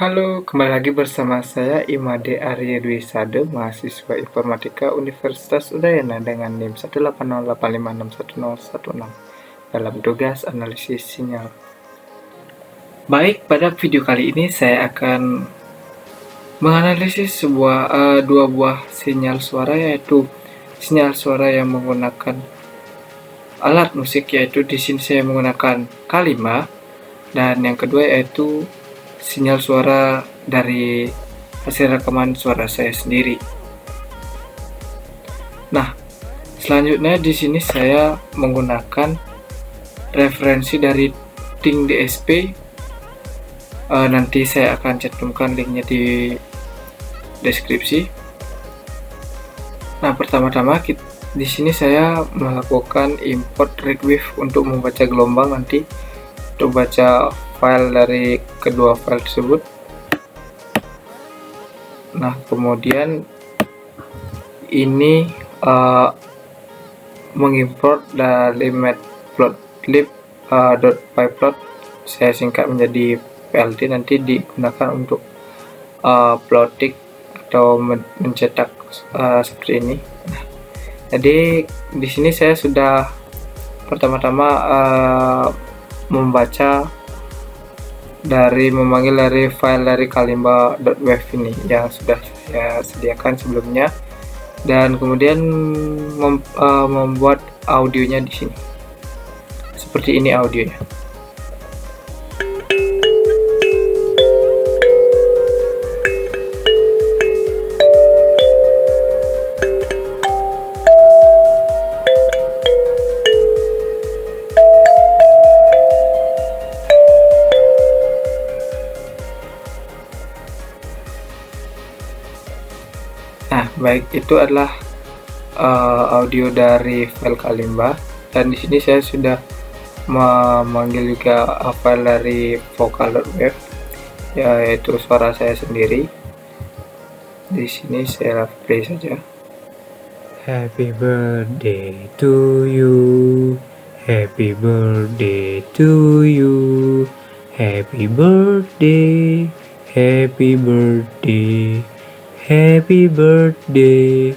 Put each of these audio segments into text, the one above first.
Halo, kembali lagi bersama saya Imade Arya Dwi Sade, mahasiswa Informatika Universitas Udayana dengan NIM 18085610016 dalam tugas analisis sinyal. Baik, pada video kali ini saya akan menganalisis dua buah sinyal suara, yaitu sinyal suara yang menggunakan alat musik, yaitu di sini saya menggunakan K5, dan yang kedua yaitu sinyal suara dari hasil rekaman suara saya sendiri. Nah, selanjutnya di sini saya menggunakan referensi dari Ting DSP. Nanti saya akan cantumkan linknya di deskripsi. Nah, pertama-tama di sini saya melakukan import readwave untuk membaca gelombang nanti, untuk baca file dari kedua file tersebut. Nah, kemudian ini mengimport dari matplotlib.pyplot, saya singkat menjadi PLT, nanti digunakan untuk plotting atau mencetak seperti ini. Nah, jadi di sini saya sudah pertama-tama memanggil dari file dari kalimba.wave ini yang sudah saya sediakan sebelumnya, dan kemudian membuat audionya di sini. Seperti ini audionya. Nah, baik, itu adalah audio dari file Kalimba, dan di sini saya sudah memanggil juga file dari vocal.wave, yaitu suara saya sendiri. Di sini saya play saja. Happy birthday to you, happy birthday to you, happy birthday, happy birthday, happy birthday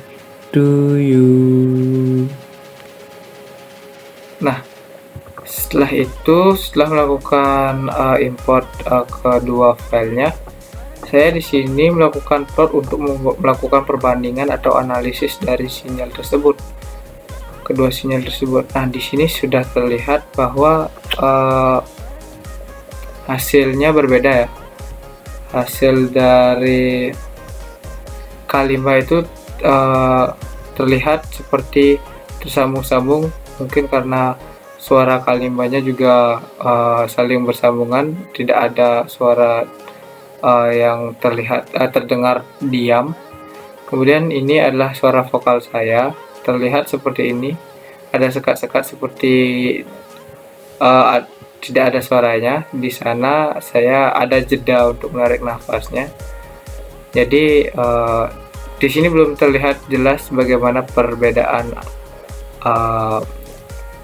to you. Nah, setelah melakukan import kedua filenya, saya di sini melakukan plot untuk melakukan perbandingan atau analisis dari sinyal tersebut, kedua sinyal tersebut. Nah, di sini sudah terlihat bahwa hasilnya berbeda ya. Hasil dari Kalimba itu terlihat seperti tersambung-sambung, mungkin karena suara kalimbanya juga saling bersambungan, tidak ada suara yang terdengar diam. Kemudian ini adalah suara vokal saya, terlihat seperti ini, ada sekat-sekat seperti tidak ada suaranya. Di sana saya ada jeda untuk menarik nafasnya. Jadi di sini belum terlihat jelas bagaimana perbedaan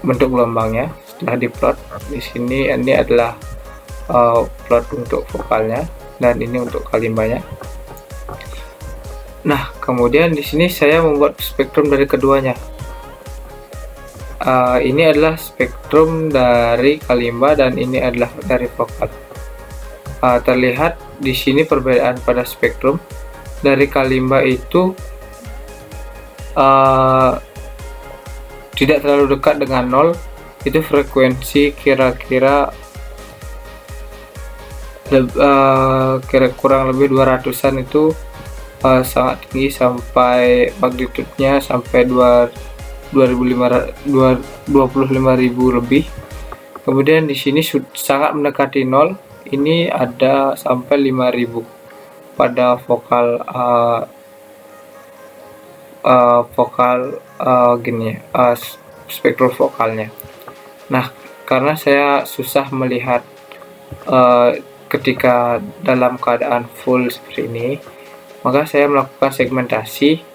bentuk gelombangnya setelah diplot. Di sini ini adalah plot untuk vokalnya, dan ini untuk kalimbanya. Nah, kemudian di sini saya membuat spektrum dari keduanya. Ini adalah spektrum dari kalimba dan ini adalah dari vokal. Terlihat di sini perbedaan pada spektrum. Dari kalimba itu tidak terlalu dekat dengan 0, itu frekuensi kira-kira kurang lebih 200-an, itu sangat tinggi sampai magnitudenya sampai 25.000 lebih. Kemudian di sini sangat mendekati 0, ini ada sampai 5.000 pada vokal spektrum vokalnya. Nah, karena saya susah melihat ketika dalam keadaan full seperti ini, maka saya melakukan segmentasi.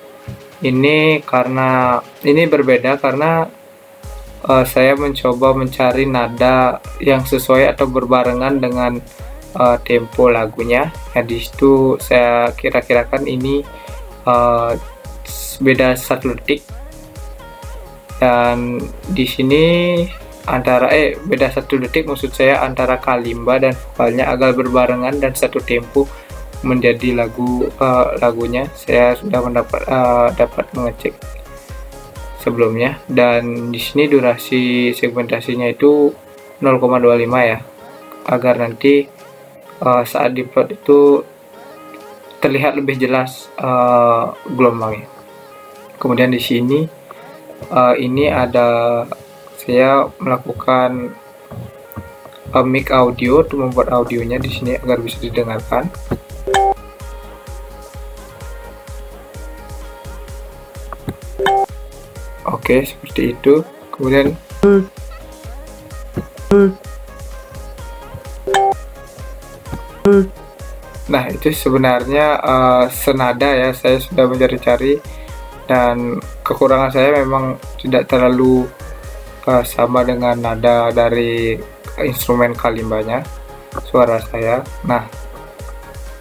Ini berbeda karena saya mencoba mencari nada yang sesuai atau berbarengan dengan tempo lagunya. Nah, di situ saya kira-kirakan ini beda 1 detik, dan di sini antara beda 1 detik maksud saya antara kalimba dan vokalnya agak berbarengan dan satu tempo menjadi lagunya. Saya sudah dapat mengecek sebelumnya, dan di sini durasi segmentasinya itu 0,25 ya, agar nanti saat diplot itu terlihat lebih jelas gelombangnya. Kemudian di sini ini ada saya melakukan mic audio untuk membuat audionya di sini agar bisa didengarkan. Oke, seperti itu. Kemudian nah, itu sebenarnya senada ya, saya sudah mencari-cari, dan kekurangan saya memang tidak terlalu sama dengan nada dari instrumen kalimbanya, suara saya. Nah,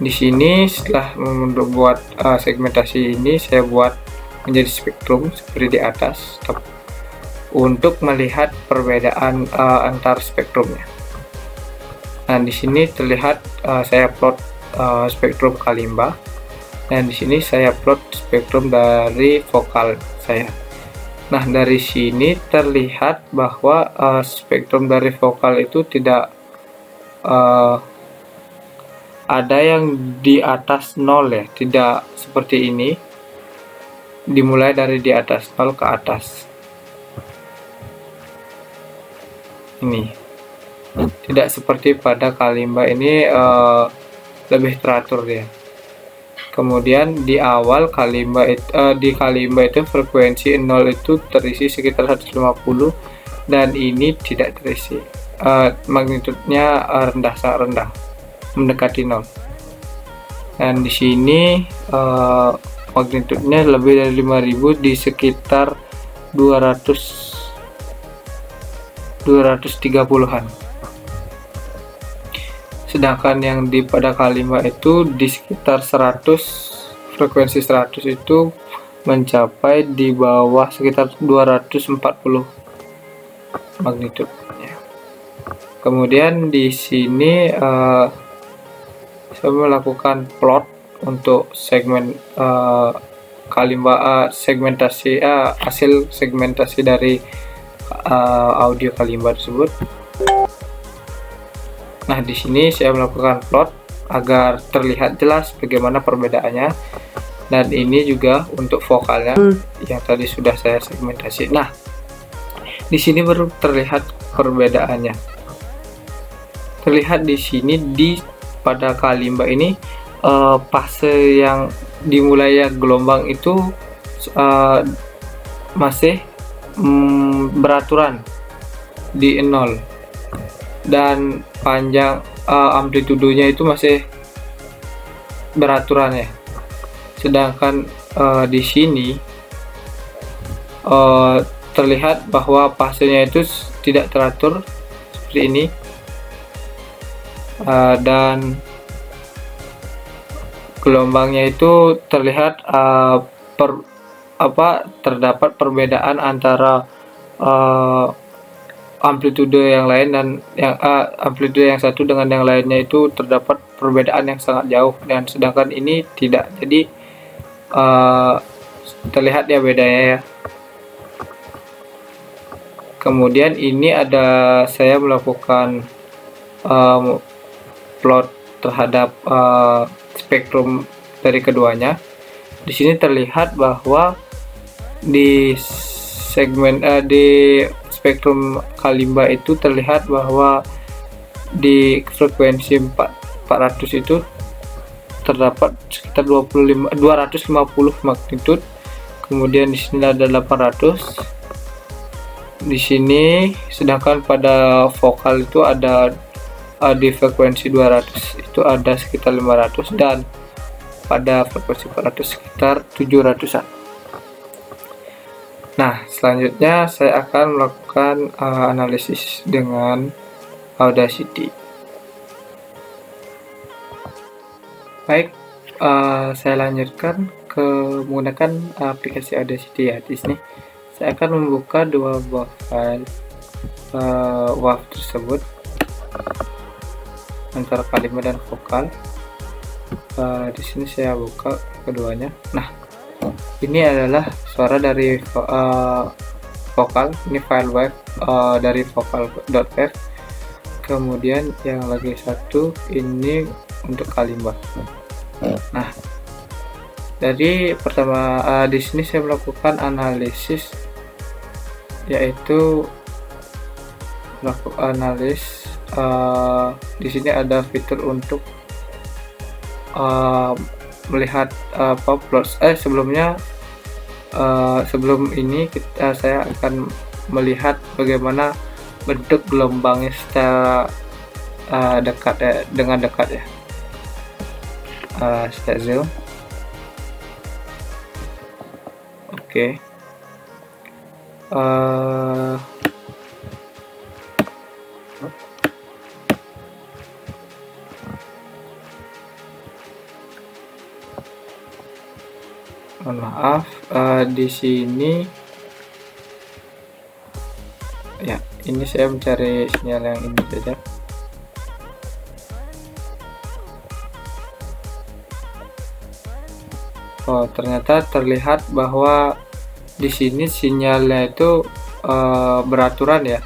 di sini setelah membuat segmentasi ini, saya buat menjadi spektrum seperti di atas untuk melihat perbedaan antar spektrumnya. Nah, di sini terlihat saya plot spektrum kalimba, dan di sini saya plot spektrum dari vokal saya. Nah, dari sini terlihat bahwa spektrum dari vokal itu tidak ada yang di atas 0 ya, tidak seperti ini, dimulai dari di atas 0 ke atas. Ini tidak seperti pada kalimba, ini lebih teratur dia. Kemudian di awal kalimba itu frekuensi 0 itu terisi sekitar 150, dan ini tidak terisi. Magnitudenya rendah, sangat rendah, mendekati 0. Dan di sini magnitudenya lebih dari 5000, di sekitar 230-an. Sedangkan yang pada kalimba itu di sekitar 100, frekuensi 100 itu mencapai di bawah sekitar 240 magnitudenya. Kemudian di sini saya melakukan plot untuk segmen kalimba, segmentasi hasil segmentasi dari audio kalimba tersebut. Nah, di sini saya melakukan plot agar terlihat jelas bagaimana perbedaannya, dan ini juga untuk vokalnya yang tadi sudah saya segmentasi. Nah, di sini baru terlihat perbedaannya. Terlihat di sini pada kalimba ini fase yang dimulai gelombang itu masih beraturan di 0, dan panjang amplitudenya itu masih beraturan ya. Sedangkan di sini terlihat bahwa fasenya itu tidak teratur seperti ini, dan gelombangnya itu terlihat terdapat perbedaan antara amplitude yang lain, dan amplitude yang satu dengan yang lainnya itu terdapat perbedaan yang sangat jauh, dan sedangkan ini tidak. Jadi terlihat ya bedanya ya. Kemudian ini ada saya melakukan plot terhadap spektrum dari keduanya. Di sini terlihat bahwa di segmen di spektrum kalimba itu terlihat bahwa di frekuensi 400 itu terdapat sekitar 250 magnitude. Kemudian di sini ada 800 di sini, sedangkan pada vokal itu ada di frekuensi 200 itu ada sekitar 500, dan pada frekuensi 400 sekitar 700-an. Nah, selanjutnya saya akan melakukan analisis dengan Audacity. Baik, saya lanjutkan ke menggunakan aplikasi Audacity ya. Di sini saya akan membuka dua buah file WAV tersebut antara kalimat dan vokal. Di sini saya buka keduanya. Nah, ini adalah suara dari vokal. Ini file WAV dari vokal.wav. Kemudian yang lagi satu ini untuk kalimat. Nah, dari pertama di sini saya melakukan analisis, yaitu melakukan analis. Di sini ada fitur untuk melihat plots. Sebelum ini saya akan melihat bagaimana bentuk gelombangnya secara dengan dekat ya. Saya zoom. Oke. Mohon maaf, di sini ya, ini saya mencari sinyal yang ini saja. Oh, ternyata terlihat bahwa di sini sinyalnya itu beraturan ya,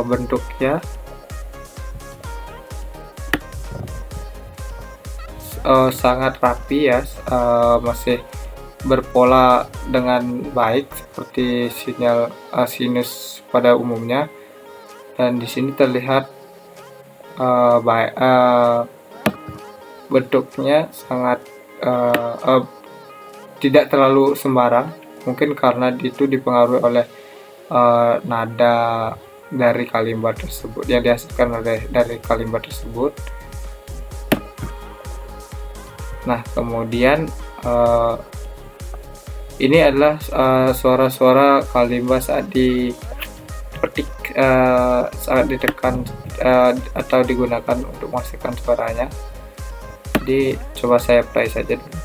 bentuknya sangat rapi ya, masih berpola dengan baik seperti sinyal sinus pada umumnya, dan di sini terlihat bentuknya sangat tidak terlalu sembarang, mungkin karena itu dipengaruhi oleh nada dari kalimat tersebut yang dihasilkan dari kalimat tersebut. Nah, kemudian ini adalah suara-suara kalimat saat dipetik, saat ditekan atau digunakan untuk menghasilkan suaranya. Jadi coba saya play saja dulu.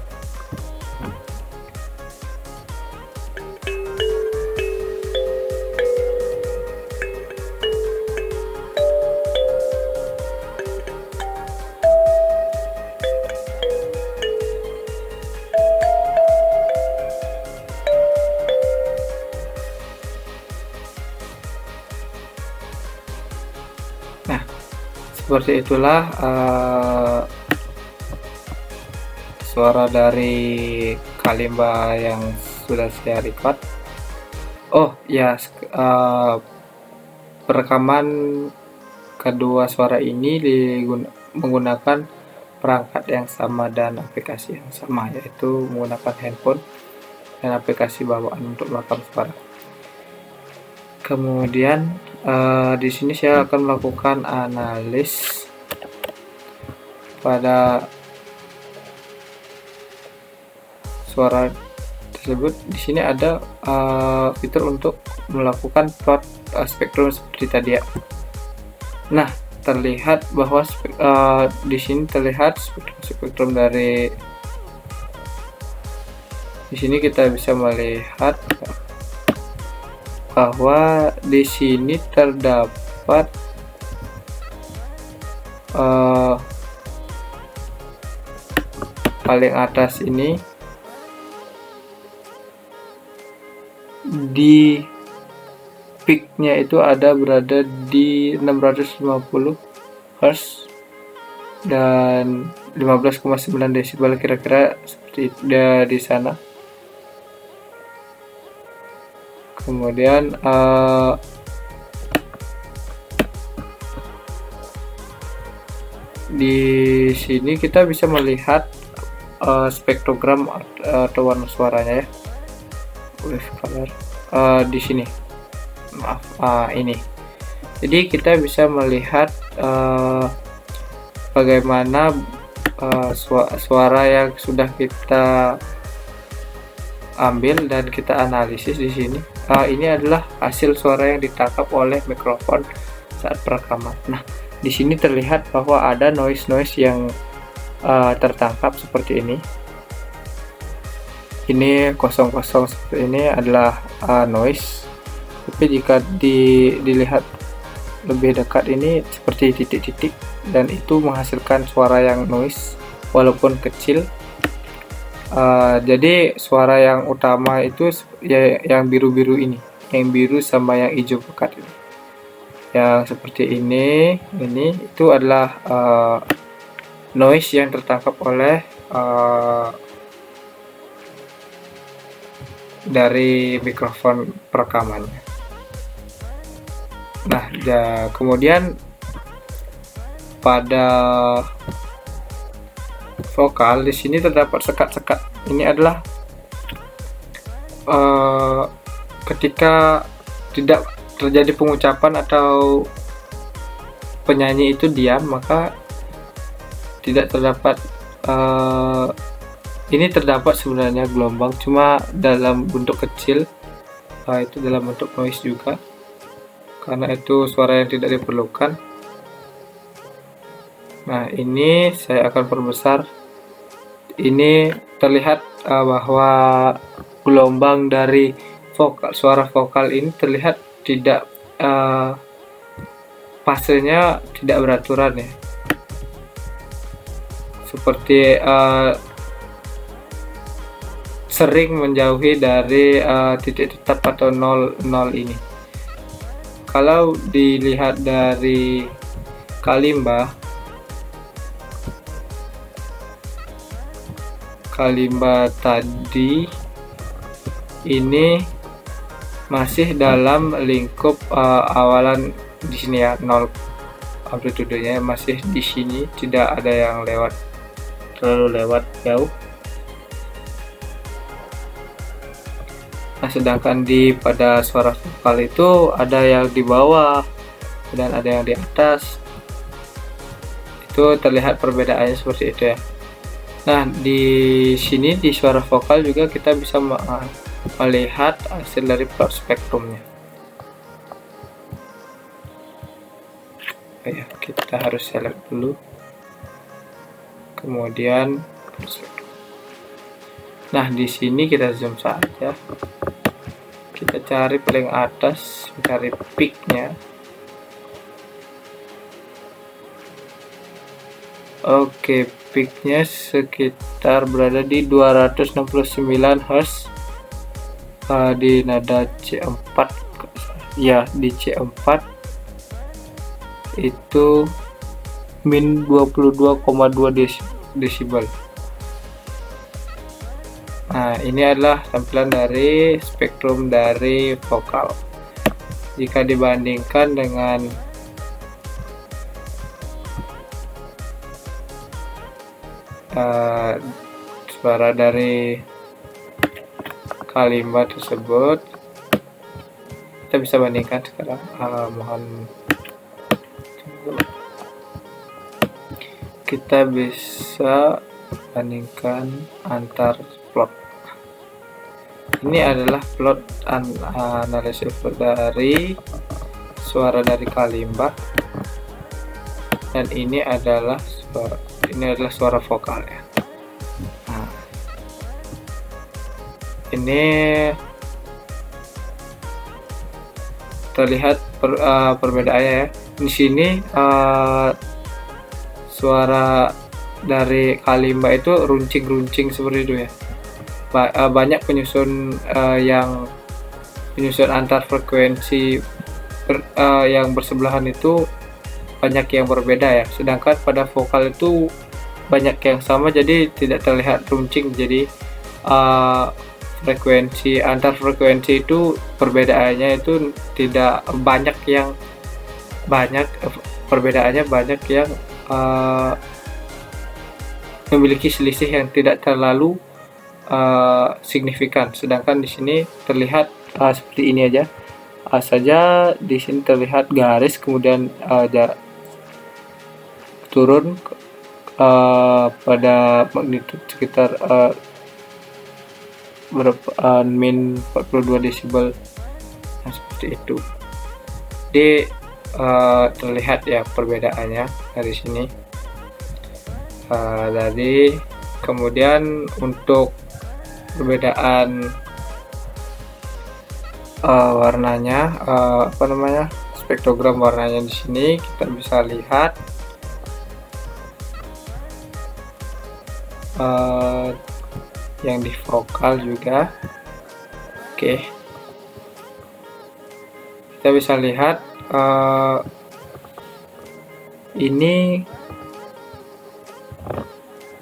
Nah, seperti itulah suara dari kalimba yang sudah saya record. Oh ya, perekaman kedua suara ini menggunakan perangkat yang sama dan aplikasi yang sama, yaitu menggunakan handphone dan aplikasi bawaan untuk merekam suara. Kemudian di sini saya akan melakukan analis pada suara tersebut. Di sini ada fitur untuk melakukan plot spektrum seperti tadi ya. Nah, terlihat bahwa di sini terlihat spektrum dari di sini kita bisa melihat bahwa di sini terdapat paling atas ini di peaknya itu berada di 650 Hz dan 15,9 desibel, kira-kira seperti itu di sana. Kemudian di sini kita bisa melihat spektrogram atau warna suaranya ya, wave color di sini. Maaf, ini. Jadi kita bisa melihat bagaimana suara yang sudah kita ambil dan kita analisis di sini. Ini adalah hasil suara yang ditangkap oleh mikrofon saat perekaman. Nah, Di sini terlihat bahwa ada noise yang tertangkap seperti ini. Ini kosong-kosong seperti ini adalah noise, tapi jika dilihat lebih dekat ini seperti titik-titik, dan itu menghasilkan suara yang noise walaupun kecil. Jadi suara yang utama itu ya yang biru-biru ini, yang biru sama yang hijau pekat ini. Yang seperti ini itu adalah noise yang tertangkap oleh dari mikrofon perekamannya. Nah, kemudian pada vokal di sini terdapat sekat-sekat. Ini adalah ketika tidak terjadi pengucapan atau penyanyi itu diam, maka tidak terdapat ini terdapat sebenarnya gelombang, cuma dalam bentuk kecil, itu dalam bentuk noise juga, karena itu suara yang tidak diperlukan. Nah, ini saya akan perbesar. Ini terlihat bahwa gelombang dari suara vokal ini terlihat tidak fasenya tidak beraturan ya, seperti sering menjauhi dari titik tetap atau 0 ini. Kalau dilihat dari kalimba tadi, ini masih dalam lingkup awalan di sini ya, 0 amplitudenya masih di sini, tidak ada yang terlalu lewat jauh. Nah, sedangkan pada suara vokal itu ada yang di bawah dan ada yang di atas. Itu terlihat perbedaannya seperti itu ya. Nah, di sini di suara vokal juga kita bisa melihat hasil dari plot spektrumnya. Ya, kita harus select dulu. Kemudian nah, di sini kita zoom saja. Kita cari paling atas, cari peak-nya. Oke, peak-nya sekitar berada di 269 Hz di nada C4 ya, di C4 itu min 22,2 desibel. Nah, ini adalah tampilan dari spektrum dari vokal. Jika dibandingkan dengan suara dari kalimba tersebut, kita bisa bandingkan sekarang. Mohon kita bisa bandingkan antar plot. Ini adalah plot analisis dari suara dari kalimba, dan ini adalah suara vokal ya. Nah, ini terlihat perbedaannya ya. Di sini suara dari kalimba itu runcing-runcing seperti itu ya. Banyak penyusun antar frekuensi yang bersebelahan itu banyak yang berbeda ya, sedangkan pada vokal itu banyak yang sama, jadi tidak terlihat runcing. Jadi antar frekuensi itu perbedaannya itu tidak banyak perbedaannya banyak yang memiliki selisih yang tidak terlalu signifikan. Sedangkan di sini terlihat seperti ini aja saja. Di sini terlihat garis, kemudian turun pada magnitude sekitar min 42 desibel. Nah, seperti itu. Di terlihat ya perbedaannya dari sini. Dari kemudian untuk perbedaan warnanya, spektrogram warnanya di sini kita bisa lihat yang di vokal juga. Oke, kita bisa lihat ini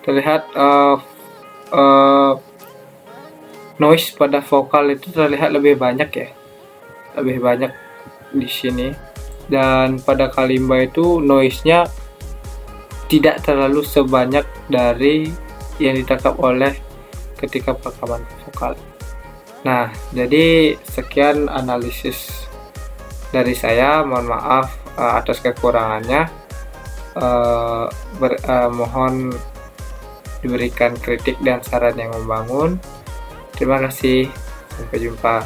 terlihat noise pada vokal itu terlihat lebih banyak ya, lebih banyak di sini, dan pada kalimba itu noise-nya tidak terlalu sebanyak dari yang ditangkap oleh ketika perekaman vokal. Nah, jadi sekian analisis dari saya. Mohon maaf atas kekurangannya. Mohon diberikan kritik dan saran yang membangun. Terima kasih. Sampai jumpa.